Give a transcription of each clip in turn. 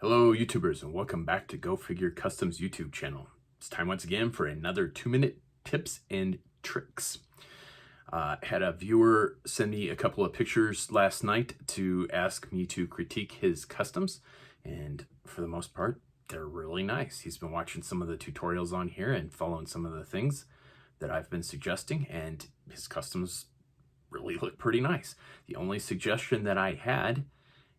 Hello YouTubers, and welcome back to Go Figure Customs YouTube channel. It's time once again for another 2-minute tips and tricks. Had a viewer send me a couple of pictures last night to ask me to critique his customs, and for the most part they're really nice. He's been watching some of the tutorials on here and following some of the things that I've been suggesting, and his customs really look pretty nice. The only suggestion that I had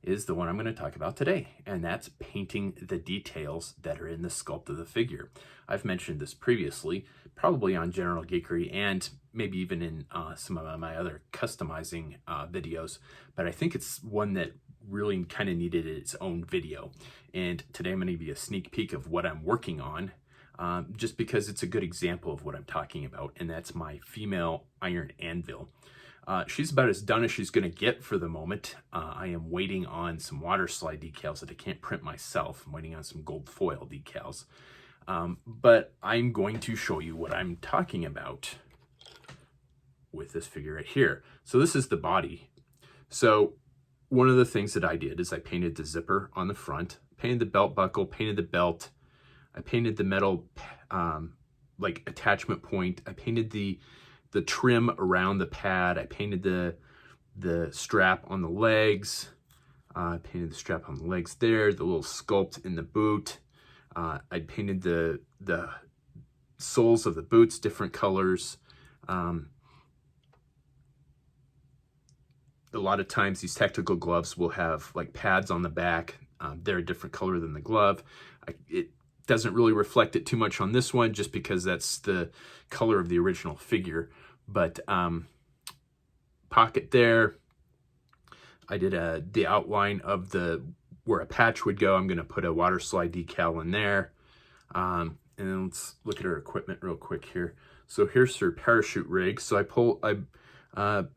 is the one I'm going to talk about today, and that's painting the details that are in the sculpt of the figure. I've mentioned this previously, probably on General Geekery and maybe even in some of my other customizing videos, but I think it's one that really kind of needed its own video. And today I'm going to give you a sneak peek of what I'm working on, just because it's a good example of what I'm talking about, and that's my female iron anvil. She's about as done as she's going to get for the moment. I am waiting on some water slide decals that I can't print myself. I'm waiting on some gold foil decals. But I'm going to show you what I'm talking about with this figure right here. So this is the body. So one of the things that I did is I painted the zipper on the front, painted the belt buckle, painted the belt. I painted the metal like attachment point. I painted the trim around the pad. I painted the strap on the legs. I painted the strap on the legs there, the little sculpt in the boot. I painted the soles of the boots different colors. A lot of times these tactical gloves will have like pads on the back. They're a different color than the glove. It doesn't really reflect it too much on this one just because that's the color of the original figure. But pocket there. I did the outline of where a patch would go. I'm going to put a water slide decal in there. And then let's look at her equipment real quick here. So here's her parachute rig. So I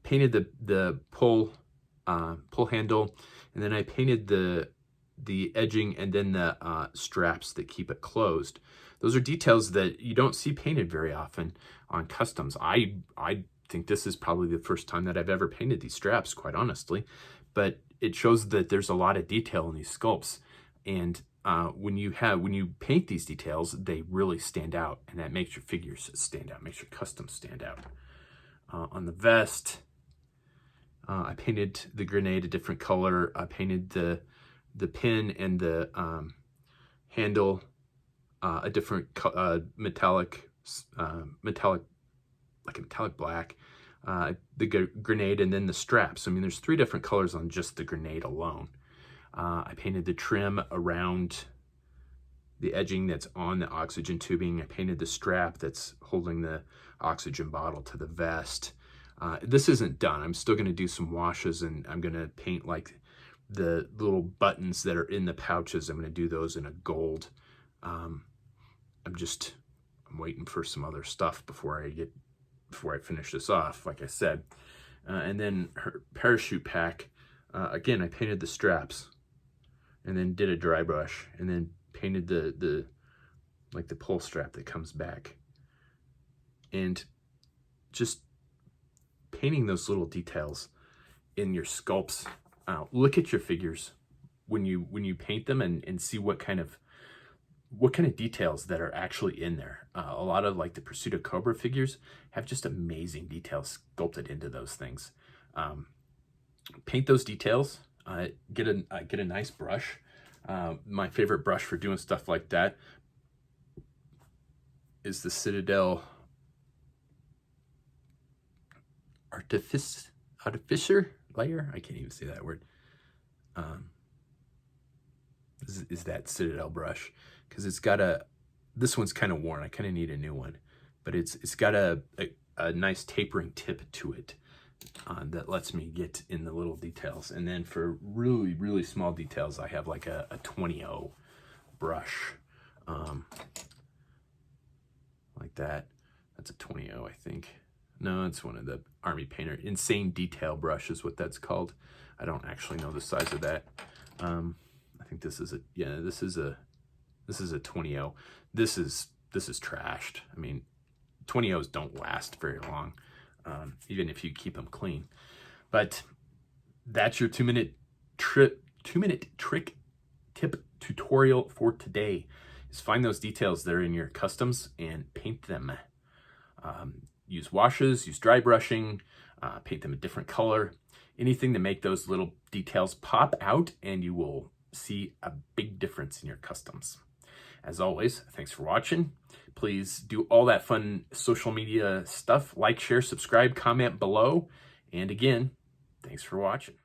painted the pull handle, and then I painted the edging and then the straps that keep it closed. Those are details that you don't see painted very often on customs. I think this is probably the first time that I've ever painted these straps, quite honestly, but it shows that there's a lot of detail in these sculpts, and when you paint these details, they really stand out, and that makes your figures stand out, makes your customs stand out. On the vest, I painted the grenade a different color. I painted the pin and the handle a different metallic, like a metallic black. The grenade, and then the straps. I mean, there's 3 different colors on just the grenade alone. I painted the trim around the edging that's on the oxygen tubing. I painted the strap that's holding the oxygen bottle to the vest. This isn't done. I'm still going to do some washes, and I'm going to paint like the little buttons that are in the pouches. I'm going to do those in a gold. I'm waiting for some other stuff before I finish this off, like I said. And then her parachute pack, again, I painted the straps and then did a dry brush, and then painted the pull strap that comes back, and just painting those little details in your sculpts. Look at your figures when you paint them, and see what kind of details that are actually in there. A lot of like the Pursuit of Cobra figures have just amazing details sculpted into those things. Paint those details. Get a nice brush. My favorite brush for doing stuff like that is the Citadel Artificer layer. I can't even say that word. Is that Citadel brush, because it's got this one's kind of worn. I kind of need a new one, but it's got a nice tapering tip to it that lets me get in the little details. And then for really, really small details, I have like a 20-0 brush, like that. That's a 20-0, I think. No, it's one of the Army Painter Insane Detail brush is what that's called. I don't actually know the size of that. I think this is a 20-0. This is trashed. I mean, 20-0s don't last very long, even if you keep them clean. But that's your 2-minute trick tip tutorial for today is find those details that are in your customs and paint them. Use washes, use dry brushing, paint them a different color, anything to make those little details pop out, and you will see a big difference in your customs. As always, thanks for watching. Please do all that fun social media stuff. Like, share, subscribe, comment below. And again, thanks for watching.